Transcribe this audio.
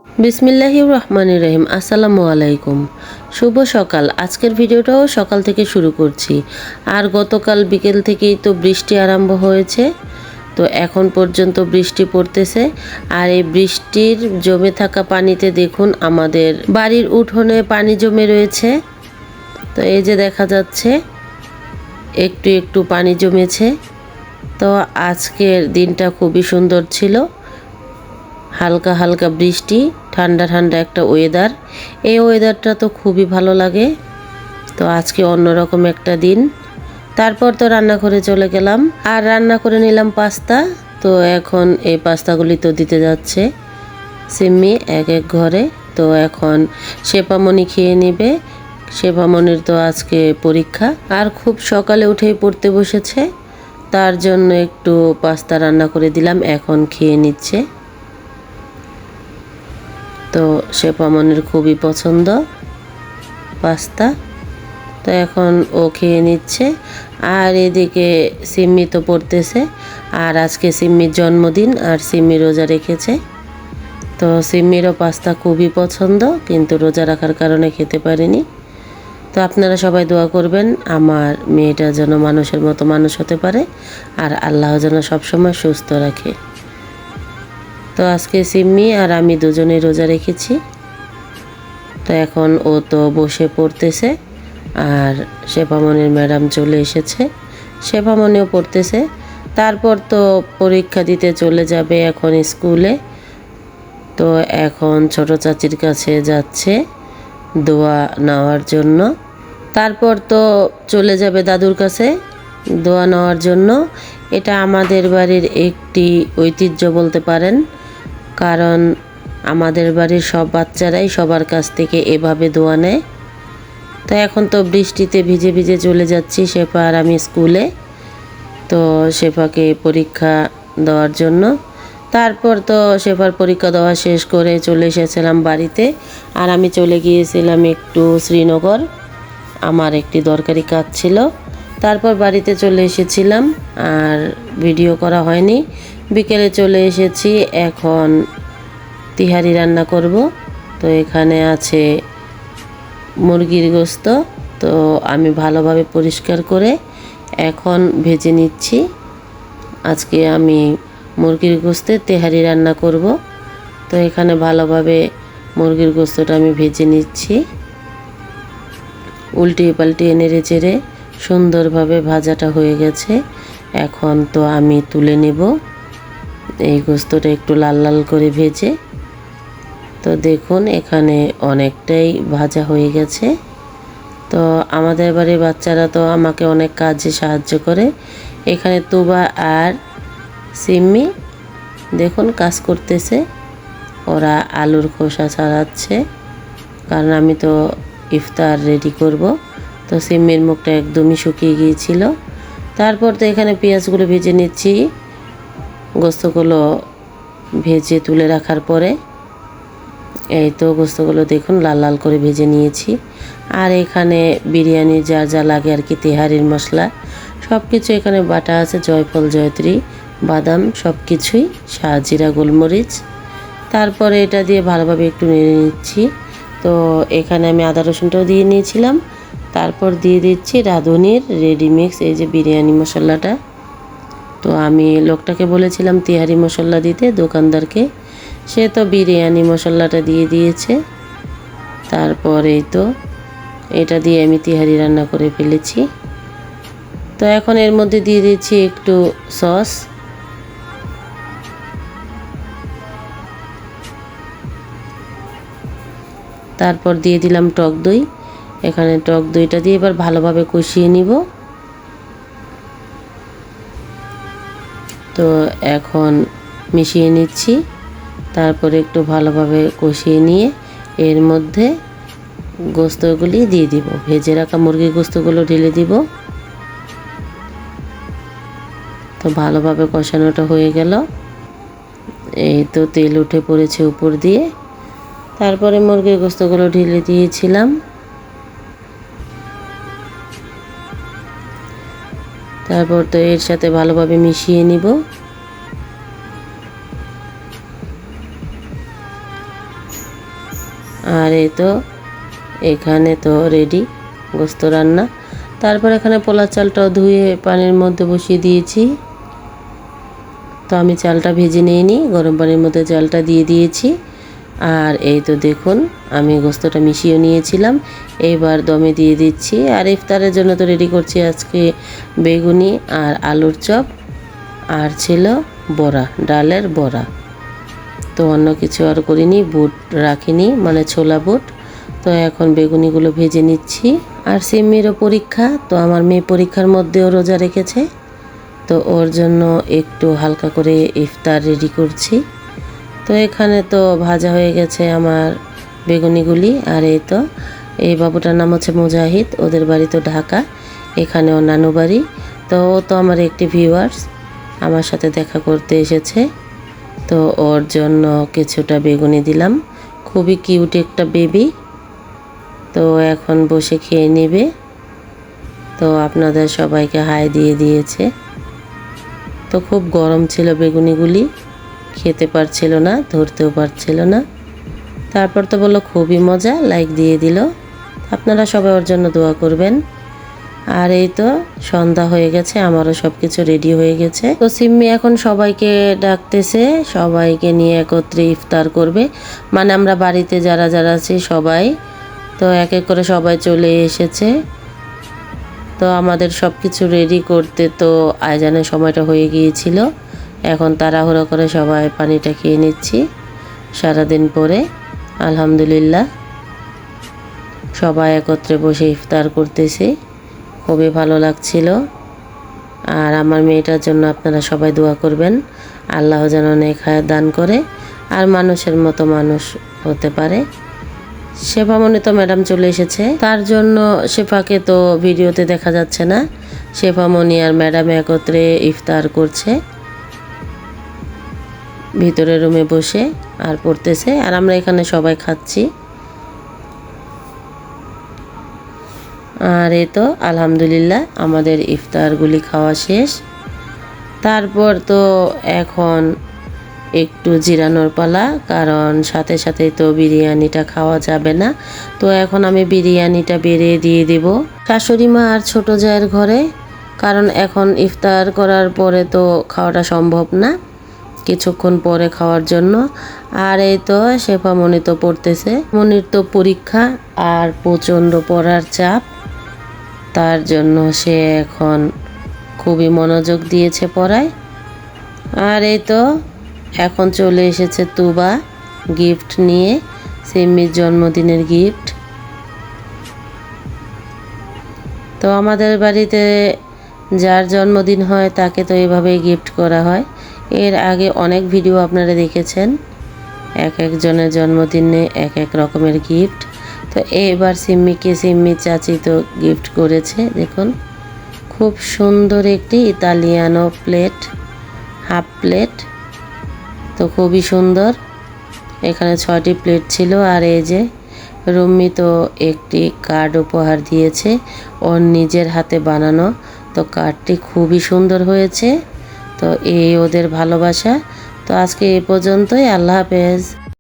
বিসমিল্লাহির রহমানির রহিম। আসসালামু আলাইকুম। শুভ সকাল। আজকের ভিডিওটাও সকাল থেকে শুরু করছি। আর গতকাল বিকেল থেকেই তো বৃষ্টি আরম্ভ হয়েছে, তো এখন পর্যন্ত বৃষ্টি পড়তেছে। আর এই বৃষ্টির জমে থাকা পানিতে দেখুন আমাদের বাড়ির উঠোনে পানি জমে রয়েছে। তো এই যে দেখা যাচ্ছে একটু একটু পানি জমেছে। তো আজকের দিনটা খুবই সুন্দর ছিল, হালকা হালকা বৃষ্টি, ঠান্ডা ঠান্ডা একটা ওয়েদার। এই ওয়েদারটা তো খুবই ভালো লাগে। তো আজকে অন্যরকম একটা দিন। তারপর তো রান্নাঘরে চলে গেলাম আর রান্না করে নিলাম পাস্তা। তো এখন এই পাস্তাগুলি তো দিতে যাচ্ছে সিম্মি এক এক ঘরে। তো এখন শেফামণি খেয়ে নিবে। শেফামণির তো আজকে পরীক্ষা, আর খুব সকালে উঠেই পড়তে বসেছে, তার জন্য একটু পাস্তা রান্না করে দিলাম, এখন খেয়ে নিচ্ছে। তো শেফামণির খুবই পছন্দ পাস্তা, তো এখন ও খেয়ে নিচ্ছে। আর এদিকে সিম্মি তো পড়তেছে, আর আজকে সিম্মির জন্মদিন, আর সিম্মি রোজা রেখেছে। তো সিম্মিরও পাস্তা খুবই পছন্দ, কিন্তু রোজা রাখার কারণে খেতে পারিনি। তো আপনারা সবাই দোয়া করবেন আমার মেয়েটা যেন মানুষের মতো মানুষ হতে পারে, আর আল্লাহ যেন সবসময় সুস্থ রাখে। তো আজকে সিম্মি আর আমি দুজনেই রোজা রেখেছি। তো এখন ও তো বসে পড়তেছে, আর শেফামণির ম্যাডাম চলে এসেছে, শেফামণিও পড়তেছে। তারপর তো পরীক্ষা দিতে চলে যাবে এখন স্কুলে। তো এখন ছোট চাচির কাছে যাচ্ছে দোয়া নেওয়ার জন্য। তারপর তো চলে যাবে দাদুর কাছে দোয়া নেওয়ার জন্য। এটা আমাদের বাড়ির একটি ঐতিহ্য বলতে পারেন, কারণ আমাদের বাড়ির সব বাচ্চারাই সবার কাছ থেকে এভাবে দোয়া নেয়। তো এখন তো বৃষ্টিতে ভিজে ভিজে চলে যাচ্ছি শেফা আর আমি স্কুলে, তো শেফাকে পরীক্ষা দেওয়ার জন্য। তারপর তো শেফার পরীক্ষা দেওয়া শেষ করে চলে এসেছিলাম বাড়িতে, আর আমি চলে গিয়েছিলাম একটু শ্রীনগর, আমার একটি দরকারি কাজ ছিল। তারপর বাড়িতে চলে এসেছিলাম, আর ভিডিও করা হয়নি। বিকেলে চলে এসেছি, এখন তিহারি রান্না করব। তো এখানে আছে মুরগির গোশত, তো আমি ভালোভাবে পরিষ্কার করে এখন ভেজে নিচ্ছি। আজকে আমি মুরগির গোশতে তেহারি রান্না করব। তো এখানে ভালোভাবে মুরগির গোশতটা আমি ভেজে নিচ্ছি, উল্টিয়ে পাল্টিয়ে নেড়ে চেড়ে সুন্দরভাবে ভাজাটা হয়ে গেছে। এখন তো আমি তুলে নেব এই গোশতটা একটু লাল লাল করে ভেজে। তো দেখুন এখানে অনেকটাই ভাজা হয়ে গেছে। তো আমাদের বাড়ির বাচ্চারা তো আমাকে অনেক কাজে সাহায্য করে। এখানে তুবা আর সিম্মি দেখুন কাজ করতেছে, ওরা আলুর খোসা ছাড়াচ্ছে, কারণ আমি তো ইফতার রেডি করব। তো সিম্মির মুখটা একদমই শুকিয়ে গিয়েছিল। তারপর তো এখানে পেঁয়াজগুলো ভেজে নিচ্ছি, গোস্তগুলো ভেজে তুলে রাখার পরে। এই তো গোস্তগুলো দেখুন লাল লাল করে ভেজে নিয়েছি। আর এখানে বিরিয়ানির যা যা লাগে আর কি, তেহারির মশলা সব কিছু এখানে বাটা আছে, জয়ফল জয়ত্রী বাদাম সব কিছুই, শাহজিরা গোলমরিচ। তারপরে এটা দিয়ে ভালোভাবে একটু নেড়ে নিচ্ছি। তো এখানে আমি আদা রসুনটাও দিয়ে নিয়েছিলাম। তারপর দিয়ে দিচ্ছি রাঁধুনির রেডিমিক্স এই যে বিরিয়ানি মশলাটা। তো আমি লোকটাকে বলেছিলাম তেহারি মশলা দিতে, দোকানদারকে, সে তো বিরিয়ানি মশলাটা দিয়ে দিয়েছে। তারপরে তো এটা দিয়ে আমি তেহারি রান্না করে ফেলেছি। তো এখন এর মধ্যে দিয়ে দিচ্ছি একটু সস। তারপর দিয়ে দিলাম টক দই। এখানে টক দইটা দিয়ে এবার ভালোভাবে কষিয়ে নিব। তো এখন মিশিয়ে নিচ্ছি, তারপরে একটু ভালোভাবে কষিয়ে নিয়ে এর মধ্যে গোস্তগুলি দিয়ে দিব, ভেজে রাখা মুরগির গোস্তগুলো ঢেলে দিব। তো ভালোভাবে কষানোটা হয়ে গেল, এই তো তেল উঠে পড়েছে উপর দিয়ে। তারপরে মুরগির গোস্তগুলো ঢেলে দিয়েছিলাম। তারপর তো এর সাথে ভালোভাবে মিশিয়ে নিব। আর এই তো এখানে তো রেডি গোস্ত রান্না। তারপর এখানে পোলার চালটাও ধুয়ে পানির মধ্যে বসিয়ে দিয়েছি। তো আমি চালটা ভেজে নিইনি, গরম পানির মধ্যে চালটা দিয়ে দিয়েছি। আর এই তো দেখুন আমি গোস্তটা মিশিয়ে নিয়েছিলাম, এইবার দমে দিয়ে দিচ্ছি। আর ইফতারের জন্য তো রেডি করছি আজকে বেগুনি আর আলুর চপ, আর ছিল বড়া, ডালের বড়া। তো অন্য কিছু আর করিনি, বুট রাখিনি, মানে ছোলা বুট। তো এখন বেগুনিগুলো ভেজে নিচ্ছি। আর সিম্মিরও পরীক্ষা, তো আমার মেয়ে পরীক্ষার মধ্যেও রোজা রেখেছে, তো ওর জন্য একটু হালকা করে ইফতার রেডি করছি। তো এখানে তো ভাজা হয়ে গেছে আমার বেগুনিগুলি। আর এই তো এই বাবুটার নাম হচ্ছে মুজাহিদ, ওদের বাড়ি তো ঢাকা, এখানে ওর নানু বাড়ি। তো ও তো আমার একটি ভিউয়ার্স, আমার সাথে দেখা করতে এসেছে। তো ওর জন্য কিছুটা বেগুনি দিলাম, খুবই কিউট একটা বেবি। তো এখন বসে খেয়ে নেবে। তো আপনাদের সবাইকে হাই দিয়ে দিয়েছে। তো খুব গরম ছিল বেগুনিগুলি, খেতে পারছিল না, ধরতেও পারছিল না। তারপর তো বললো খুবই মজা, লাইক দিয়ে দিল। আপনারা সবাই ওর জন্য দোয়া করবেন। আর এই তো সন্ধ্যা হয়ে গেছে, আমারও সব কিছু রেডি হয়ে গেছে। তো সিম্মি এখন সবাইকে ডাকতেছে, সবাইকে নিয়ে একত্রে ইফতার করবে। মানে আমরা বাড়িতে যারা যারা আছি সবাই, তো এক এক করে সবাই চলে এসেছে। তো আমাদের সব কিছু রেডি করতে তো আয়োজনের সময়টা হয়ে গিয়েছিল। এখন তাড়াহুড়ো করে সবাই পানিটা খেয়ে নিচ্ছি সারাদিন পরে। আলহামদুলিল্লাহ সবাই একত্রে বসে ইফতার করতেছি, খুবই ভালো লাগছিল। আর আমার মেয়েটার জন্য আপনারা সবাই দোয়া করবেন, আল্লাহ যেন নেক হায়াত দান করে আর মানুষের মতো মানুষ হতে পারে। শেফামণি তো ম্যাডাম চলে এসেছে, তার জন্য শেফাকে তো ভিডিওতে দেখা যাচ্ছে না। শেফামণি আর ম্যাডাম একত্রে ইফতার করছে ভিতরে রুমে বসে আর পড়তেছে, আর আমরা এখানে সবাই খাচ্ছি। আর এই তো আলহামদুলিল্লাহ আমাদের ইফতারগুলি খাওয়া শেষ। তারপর তো এখন একটু জিরানোর পালা, কারণ সাথে সাথে তো বিরিয়ানিটা খাওয়া যাবে না। তো এখন আমি বিরিয়ানিটা বেড়ে দিয়ে দেব শাশুড়ি মা আর ছোট জায়ের ঘরে, কারণ এখন ইফতার করার পরে তো খাওয়াটা সম্ভব না, কিছুক্ষণ পরে খাওয়ার জন্য। আর এই তো শেফা মনি তো পড়তেছে, মনির তো পরীক্ষা আর প্রচণ্ড পড়ার চাপ, তার জন্য সে এখন খুবই মনোযোগ দিয়েছে পড়ায়। আর এই তো এখন চলে এসেছে তুবা গিফট নিয়ে, সিম্মির জন্মদিনের গিফট। তো আমাদের বাড়িতে যার জন্মদিন হয় তাকে তো এভাবেই গিফট করা হয়। এর আগে অনেক ভিডিও আপনারা দেখেছেন, এক একজনের জন্মদিনে এক এক রকমের গিফট। তো এবার সিম্মিকে সিম্মির চাচি তো গিফট করেছে, দেখুন খুব সুন্দর একটি ইতালিয়ানো প্লেট, হাফ প্লেট। তো খুবই সুন্দর, এখানে 6টি প্লেট ছিল। আর এই যে রুম্মি তো একটি কার্ড উপহার দিয়েছে, ওর নিজের হাতে বানানো। তো কার্ডটি খুবই সুন্দর হয়েছে। তো এই ওদের ভালোবাসা। তো আজকে এই পর্যন্তই, আল্লাহ হাফেজ।